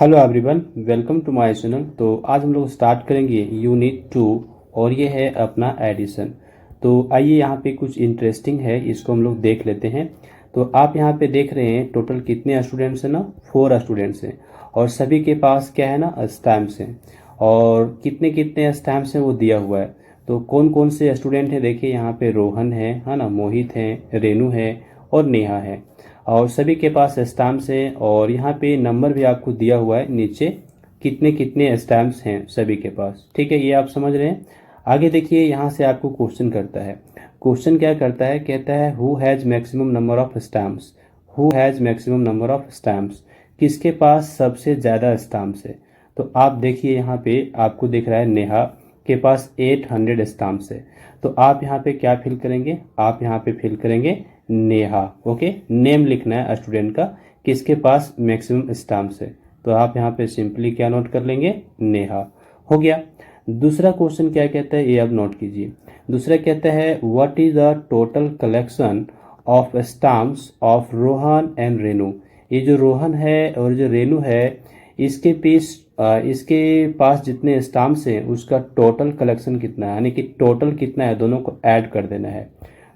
Hello everyone, welcome to my channel. तो आज हम लोग स्टार्ट करेंगे यूनिट 2 और ये है अपना एडिशन। तो आइए यहाँ पे कुछ इंटरेस्टिंग है, इसको हम लोग देख लेते हैं। तो आप यहाँ पे देख रहे हैं टोटल कितने स्टूडेंट्स हैं ना, 4 स्टूडेंट्स हैं और सभी के पास क्या है ना, स्टैम्प्स हैं। और कितने कितने स्टैम्प्स हैं वो दिया हुआ है। तो कौन कौन से स्टूडेंट हैं देखिए, यहाँ पे रोहन है ना, मोहित है, रेनू है और नेहा है। और सभी के पास स्टैम्प्स हैं और यहाँ पे नंबर भी आपको दिया हुआ है नीचे, कितने कितने स्टैम्प्स हैं सभी के पास। ठीक है, ये आप समझ रहे हैं। आगे देखिए, यहाँ से आपको क्वेश्चन करता है। क्वेश्चन क्या करता है, कहता है who has maximum number of stamps. Who has maximum number of stamps, किसके पास सबसे ज़्यादा स्टैम्प्स है। तो आप देखिए यहाँ पे आपको दिख रहा है नेहा के पास 800 स्टैम्प्स है। तो आप यहाँ पे क्या फिल करेंगे, आप यहाँ पे फिल करेंगे नेहा। ओके, नेम लिखना है स्टूडेंट का, किसके पास मैक्सिमम स्टैम्प्स है। तो आप यहाँ पे सिंपली क्या नोट कर लेंगे, नेहा। हो गया। दूसरा क्वेश्चन क्या कहता है, ये अब नोट कीजिए। दूसरा कहता है what is the total collection of stamps of Rohan and Renu. ये जो रोहन है और जो रेनू है, इसके पास जितने स्टैम्प्स हैं उसका टोटल कलेक्शन कितना है, यानी कि टोटल कितना है, दोनों को ऐड कर देना है।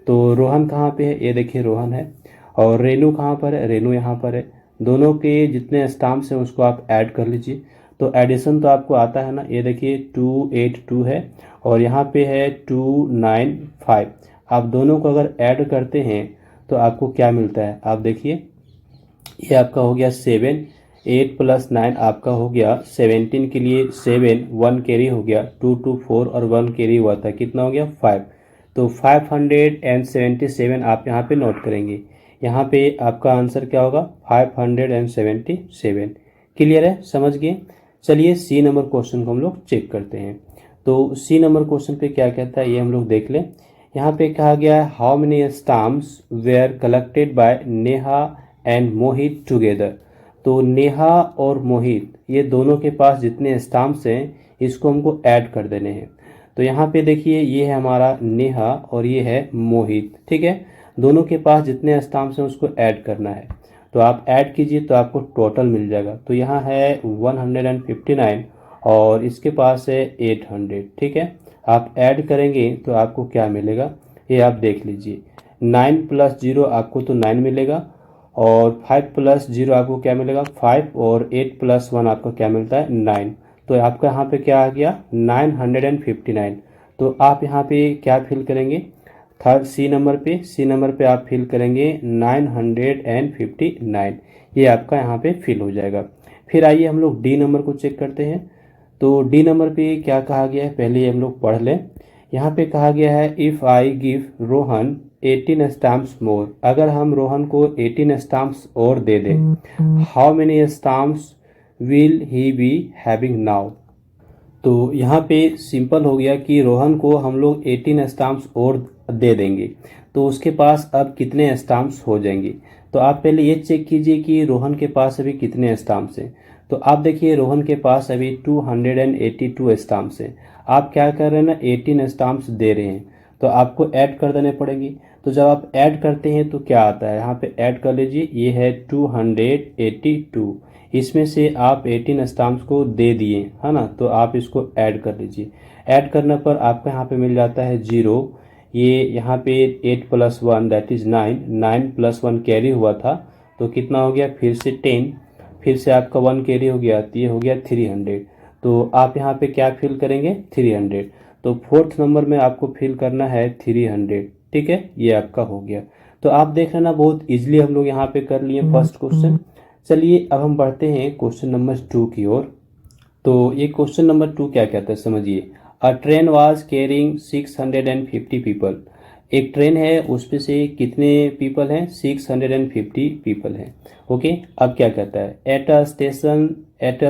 तो रोहन कहाँ पे है, ये देखिए रोहन है। और रेनू कहाँ पर है, रेनू यहाँ पर है। दोनों के जितने स्टैम्प्स हैं उसको आप ऐड कर लीजिए। तो एडिशन तो आपको आता है ना, ये देखिए 282 है और यहाँ पे है 295। आप दोनों को अगर ऐड करते हैं तो आपको क्या मिलता है, आप देखिए। ये आपका हो गया 7, 8 + 9 आपका हो गया 17 के लिए 7, 1 कैरी हो गया, 2 2 4 और 1 कैरी हुआ था, कितना हो गया 5। तो 577 आप यहाँ पे नोट करेंगे। यहाँ पे आपका आंसर क्या होगा, 577। क्लियर है, समझ गए। चलिए सी नंबर क्वेश्चन को हम लोग चेक करते हैं। तो सी नंबर क्वेश्चन पे क्या कहता है ये हम लोग देख लें। यहाँ पे कहा गया है how many stamps were collected by Neha and Mohit together. तो नेहा और मोहित ये दोनों के पास जितने स्टैम्प्स हैं इसको हमको ऐड कर देने हैं। तो यहाँ पे देखिए, ये है हमारा नेहा और ये है मोहित। ठीक है, दोनों के पास जितने स्टैम्प्स हैं उसको ऐड करना है। तो आप ऐड कीजिए तो आपको टोटल मिल जाएगा। तो यहाँ है 159 और इसके पास है 800। ठीक है, आप ऐड करेंगे तो आपको क्या मिलेगा, ये आप देख लीजिए। 9 + 0 आपको तो 9 मिलेगा और 5 + 0 आपको क्या मिलेगा, 5 और 8 + 1 आपको क्या मिलता है, 9। तो आपका यहाँ पे क्या आ गया, 959। तो आप यहाँ पे क्या फिल करेंगे, थर्ड सी नंबर पे आप फिल करेंगे 959। ये आपका यहाँ पे फिल हो जाएगा। फिर आइए हम लोग डी नंबर को चेक करते हैं। तो डी नंबर पे क्या कहा गया है, पहले ये हम लोग पढ़ लें। यहाँ पे कहा गया है if I give Rohan 18 stamps more. अगर हम रोहन को 18 स्टैम्प्स और दे दें, how many stamps will he be having now. तो यहाँ पे सिंपल हो गया कि रोहन को हम लोग 18 स्टैम्प्स और दे देंगे तो उसके पास अब कितने स्टैम्प्स हो जाएंगे। तो आप पहले ये चेक कीजिए कि रोहन के पास अभी कितने स्टैम्प्स हैं। तो आप देखिए रोहन के पास अभी 282 स्टैम्प्स हैं। आप क्या कर रहे हैं ना, 18 स्टैम्प्स दे रहे हैं तो आपको ऐड कर देने पड़ेंगे। तो जब आप ऐड करते हैं तो क्या आता है, यहाँ पे ऐड कर लीजिए, ये है 282। इसमें से आप 18 स्टैम्प्स को दे दिए है ना, तो आप इसको ऐड कर लीजिए। ऐड करने पर आपको यहाँ पे मिल जाता है 0। ये यहाँ पे 8 + 1 दैट इज़ 9, 9 + 1 कैरी हुआ था तो कितना हो गया, फिर से 10, फिर से आपका 1 कैरी हो गया तो ये हो गया 300। तो आप यहाँ पे क्या फिल करेंगे, 300। तो फोर्थ नंबर में आपको फिल करना है 300। ठीक है, ये आपका हो गया। तो आप देख रहे ना, बहुत इजीली हम लोग यहाँ पे कर लिए फर्स्ट क्वेश्चन। चलिए अब हम बढ़ते हैं क्वेश्चन नंबर 2 की ओर। तो ये क्वेश्चन नंबर 2 क्या कहता है समझिए। अ ट्रेन वाज कैरिंग 650 पीपल। एक ट्रेन है, उसमें से कितने पीपल हैं, 650 पीपल हैं। ओके, अब क्या कहता है, at a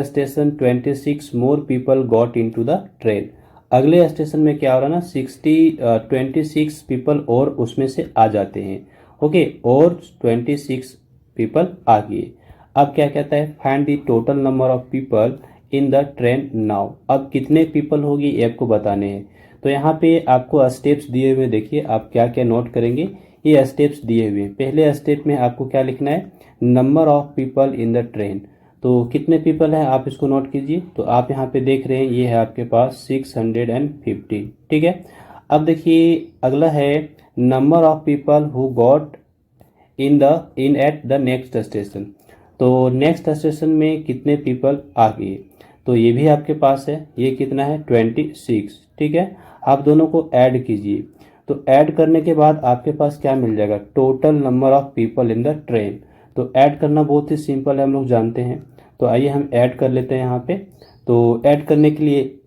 station 26 more people got into the train. अगले स्टेशन में क्या हो रहा है ना, 26 पीपल और उसमें से आ जाते हैं। ओके, और 26 पीपल आ गए। अब क्या कहता है, find the total number of people in the train now. अब कितने पीपल होगी ये आपको बताने हैं। तो यहाँ पे आपको स्टेप्स दिए हुए, देखिए आप क्या क्या नोट करेंगे, ये स्टेप्स दिए हुए हैं। पहले स्टेप में आपको क्या लिखना है, number of people in the train. तो कितने पीपल हैं आप इसको नोट कीजिए। तो आप यहाँ पे देख रहे हैं ये है आपके पास 650, ठीक है। अब देखिए अगला है number of people who got in at the next station. तो नेक्स्ट स्टेशन में कितने पीपल आ गए, तो ये भी आपके पास है, ये कितना है 26, ठीक है। आप दोनों को ऐड कीजिए, तो ऐड करने के बाद आपके पास क्या मिल जाएगा, total number of people in the train. तो ऐड करना बहुत ही सिंपल है, हम लोग जानते हैं। तो आइए हम ऐड कर लेते हैं यहाँ पे। तो ऐड करने के लिए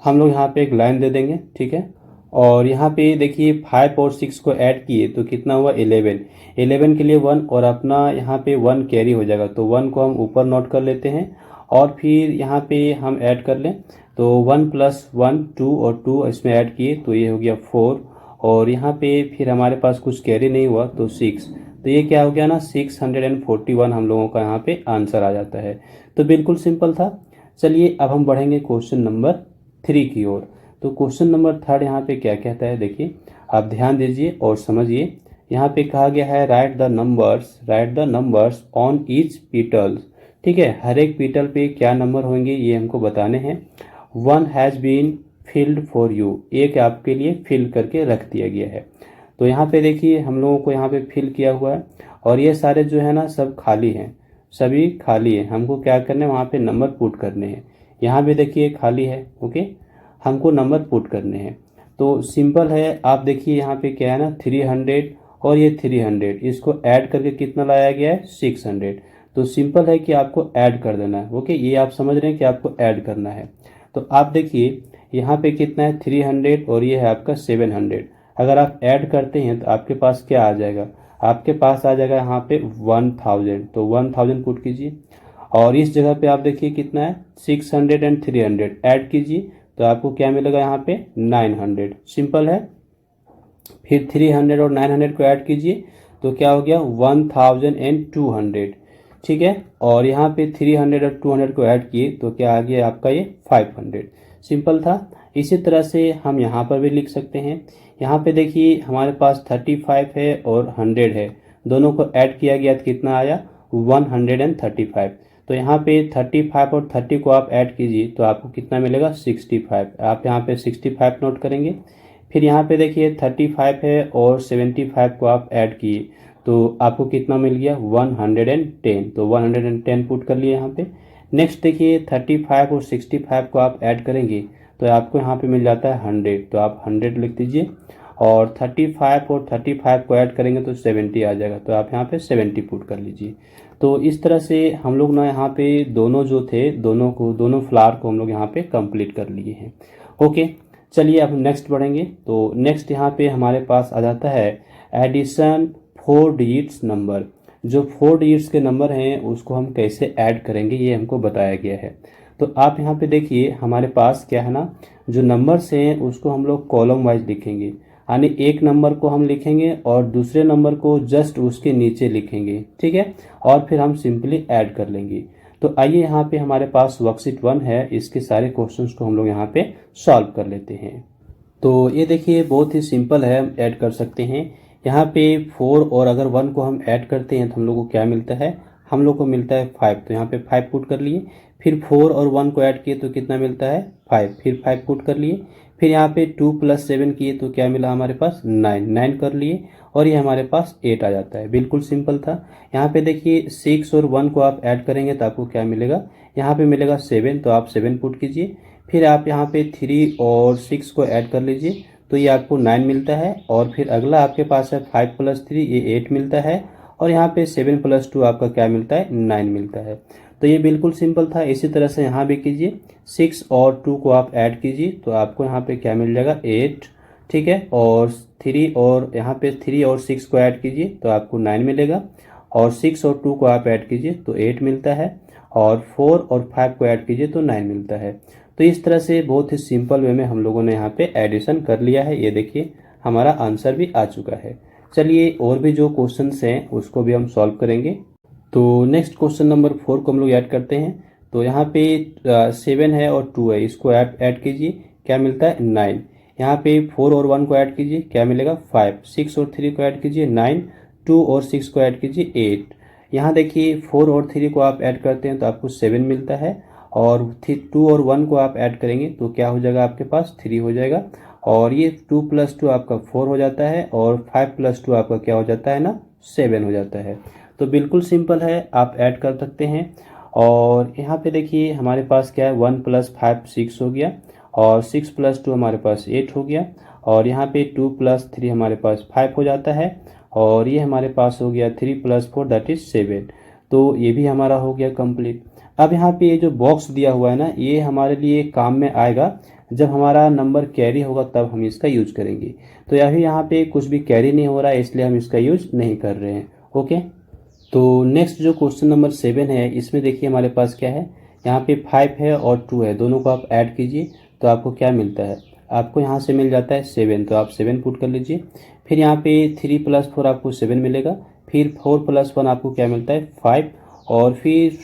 हम लोग यहाँ पे एक लाइन दे देंगे, ठीक है। और यहाँ पे देखिए 5 और 6 को ऐड किए तो कितना हुआ 11। 11 के लिए 1 और अपना यहाँ पे 1 कैरी हो जाएगा, तो 1 को हम ऊपर नोट कर लेते हैं और फिर यहाँ पे हम ऐड कर लें। तो 1 + 1 2 और 2 इसमें ऐड किए तो ये हो गया 4। और यहाँ पे फिर हमारे पास कुछ कैरी नहीं हुआ तो 6। तो ये क्या हो गया ना 641 हम लोगों का यहाँ पे आंसर आ जाता है। तो बिल्कुल सिंपल था। चलिए अब हम बढ़ेंगे क्वेश्चन नंबर 3 की ओर। तो क्वेश्चन नंबर 3 यहाँ पे क्या कहता है, देखिए आप ध्यान दीजिए और समझिए। यहाँ पे कहा गया है right the numbers on each petals, ठीक है। हर एक पीटल पे क्या नंबर होंगे ये हमको बताने हैं। 1 has been filled for you, एक आपके लिए फिल करके रख दिया गया है। तो यहाँ पे देखिए हम लोगों को यहाँ पे फिल किया हुआ है और ये सारे जो है ना सब खाली हैं, सभी खाली है। हमको क्या करना है वहाँ पे नंबर पुट करने हैं। यहाँ भी देखिए खाली है, ओके, हमको नंबर पुट करने हैं। तो सिंपल है, आप देखिए यहाँ पे क्या है ना 300 और ये 300 इसको ऐड करके कितना लाया गया है 600। तो सिंपल है कि आपको ऐड कर देना है, ओके, ये आप समझ रहे हैं कि आपको ऐड करना है। तो आप देखिए यहाँ पे कितना है 300 और ये है आपका 700। अगर आप ऐड करते हैं तो आपके पास क्या आ जाएगा, आपके पास आ जाएगा यहाँ पे 1000। तो 1000 पुट कीजिए और इस जगह पे आप देखिए कितना है 600 एंड 300 ऐड कीजिए तो आपको क्या मिलेगा यहाँ पे 900। सिंपल है। फिर 300 और 900 को ऐड कीजिए तो क्या हो गया 1200, ठीक है। और यहाँ पे 300 और 200 को ऐड किए तो क्या आ गया आपका ये 500। सिंपल था। इसी तरह से हम यहाँ पर भी लिख सकते हैं। यहाँ पे देखिए हमारे पास 35 है और 100 है, दोनों को ऐड किया गया तो कितना आया 135। तो यहाँ पे 35 और 30 को आप ऐड कीजिए तो आपको कितना मिलेगा 65। आप यहाँ पे 65 नोट करेंगे। फिर यहाँ पे देखिए 35 है और 75 को आप ऐड किए तो आपको कितना मिल गया 110। तो 110 पुट कर लिए यहाँ पे। नेक्स्ट देखिए 35 और 65 को आप ऐड करेंगे तो आपको यहाँ पे मिल जाता है 100। तो आप 100 लिख दीजिए और 35 और 35 को ऐड करेंगे तो 70 आ जाएगा। तो आप यहाँ पे 70 पुट कर लीजिए। तो इस तरह से हम लोग ना यहाँ पे दोनों जो थे दोनों फ्लावर को हम लोग यहाँ पे कंप्लीट कर लिए हैं। ओके, चलिए अब नेक्स्ट बढ़ेंगे। तो नेक्स्ट यहाँ पे हमारे पास आ जाता है एडिशन 4 डिजिट्स नंबर। जो 4 डिजिट्स के नंबर हैं उसको हम कैसे ऐड करेंगे ये हमको बताया गया है। तो आप यहाँ पे देखिए हमारे पास क्या है ना, जो नंबर्स हैं उसको हम लोग कॉलम वाइज लिखेंगे, यानी एक नंबर को हम लिखेंगे और दूसरे नंबर को जस्ट उसके नीचे लिखेंगे, ठीक है। और फिर हम सिंपली ऐड कर लेंगे। तो आइए यहाँ पे हमारे पास वर्कशीट 1 है, इसके सारे क्वेश्चंस को हम लोग यहाँ पे सॉल्व कर लेते हैं। तो ये देखिए बहुत ही सिंपल है, हम ऐड कर सकते हैं। यहाँ पे 4 और अगर 1 को हम ऐड करते हैं तो हम लोग को क्या मिलता है, हम लोग को मिलता है 5। तो यहाँ पे 5 पुट कर लिए। फिर 4 और 1 को ऐड किए तो कितना मिलता है 5। फिर 5 पुट कर लिए। फिर यहाँ पे 2 + 7 किए तो क्या मिला हमारे पास 9 कर लिए और ये हमारे पास 8 आ जाता है। बिल्कुल सिंपल था। यहाँ पे देखिए 6 और 1 को आप ऐड करेंगे तो आपको क्या मिलेगा, यहाँ पे मिलेगा 7। तो आप 7 पुट कीजिए। फिर आप यहाँ पे 3 और 6 को ऐड कर लीजिए तो ये आपको 9 मिलता है। और फिर अगला आपके पास है 5 + 3 ये 8 मिलता है। और यहाँ पे 7 + 2 आपका क्या मिलता है 9 मिलता है। तो ये बिल्कुल सिंपल था। इसी तरह से यहाँ भी कीजिए, 6 और 2 को आप ऐड कीजिए तो आपको यहाँ पे क्या मिल जाएगा 8, ठीक है। और 3 और यहाँ पे 3 और 6 को ऐड कीजिए तो आपको 9 मिलेगा। और 6 और 2 को आप ऐड कीजिए तो 8 मिलता है। और 4 और 5 को ऐड कीजिए तो 9 मिलता है। तो इस तरह से बहुत ही सिंपल वे में हम लोगों ने यहाँ पे एडिशन कर लिया है। ये देखिए हमारा आंसर भी आ चुका है। चलिए और भी जो क्वेश्चंस हैं उसको भी हम सॉल्व करेंगे। तो नेक्स्ट क्वेश्चन नंबर 4 को हम लोग ऐड करते हैं। तो यहाँ पे 7 है और 2 है, इसको ऐड कीजिए, क्या मिलता है 9। यहाँ पे 4 और 1 को ऐड कीजिए, क्या मिलेगा 5। 6 और 3 को ऐड कीजिए 9। 2 और 6 को ऐड कीजिए 8। यहाँ देखिए 4 और 3 को आप ऐड करते हैं तो आपको 7 मिलता है, और 2 और 1 को आप ऐड करेंगे तो क्या हो जाएगा, आपके पास 3 हो जाएगा, और ये 2 + 2 आपका 4 हो जाता है, और 5 + 2 आपका क्या हो जाता है ना, 7 हो जाता है। तो बिल्कुल सिंपल है, आप ऐड कर सकते हैं। और यहाँ पे देखिए हमारे पास क्या है, 1 + 5 6 हो गया, और 6 + 2 हमारे पास 8 हो गया, और यहाँ पे 2 + 3 हमारे पास 5 हो जाता है, और ये हमारे पास हो गया 3 + 4 दैट इज 7। तो ये भी हमारा हो गया कंप्लीट। अब यहाँ पे ये जो बॉक्स दिया हुआ है ना, ये हमारे लिए काम में आएगा जब हमारा नंबर कैरी होगा, तब हम इसका यूज करेंगे। तो अभी यहाँ पे कुछ भी कैरी नहीं हो रहा है, इसलिए हम इसका यूज नहीं कर रहे हैं। ओके, तो नेक्स्ट जो क्वेश्चन नंबर 7 है, इसमें देखिए हमारे पास क्या है, यहाँ पे 5 है और 2 है, दोनों को आप ऐड कीजिए तो आपको क्या मिलता है, आपको यहाँ से मिल जाता है 7, तो आप 7 पुट कर लीजिए। फिर यहाँ पे 3 + 4 आपको 7 मिलेगा, फिर 4 + 1 आपको क्या मिलता है, 5, और फिर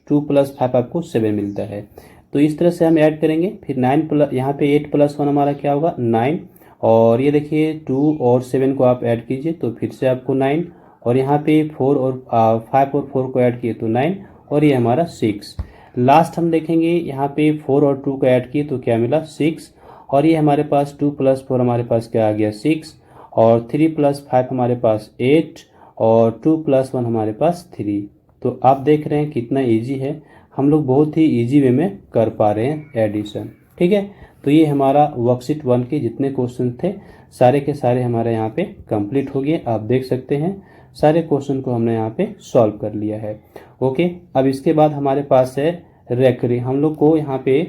2 + 5 आपको 7 मिलता है। तो इस तरह से हम ऐड करेंगे। फिर 9 प्लस, यहाँ पे 8 + 1 हमारा क्या होगा, 9, और ये देखिए 2 और 7 को आप ऐड कीजिए तो फिर से आपको 9, और यहाँ पे 4 और 5 और 4 को ऐड किए तो 9, और ये हमारा 6। लास्ट हम देखेंगे, यहाँ पे 4 और 2 को ऐड किए तो क्या मिला, 6, और ये हमारे पास 2 + 4 हमारे पास क्या आ गया, 6, और 3 + 5 हमारे पास 8, और 2 + 1 हमारे पास 3। तो आप देख रहे हैं कितना इजी है, हम लोग बहुत ही इजी वे में कर पा रहे हैं एडिशन। ठीक है, तो ये हमारा वर्कशीट 1 के जितने क्वेश्चन थे, सारे के सारे हमारे यहाँ पे कंप्लीट हो गए। आप देख सकते हैं सारे क्वेश्चन को हमने यहाँ पे सॉल्व कर लिया है। ओके, अब इसके बाद हमारे पास है रेकरी, हम लोग को यहाँ पे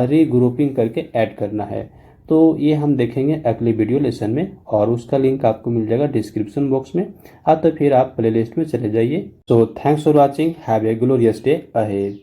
रीग्रुपिंग करके ऐड करना है। तो ये हम देखेंगे अगली वीडियो लेसन में, और उसका लिंक आपको मिल जाएगा डिस्क्रिप्शन बॉक्स में। हाँ, तो फिर आप प्लेलिस्ट में चले जाइए। तो thanks for watching, have a glorious day ahead.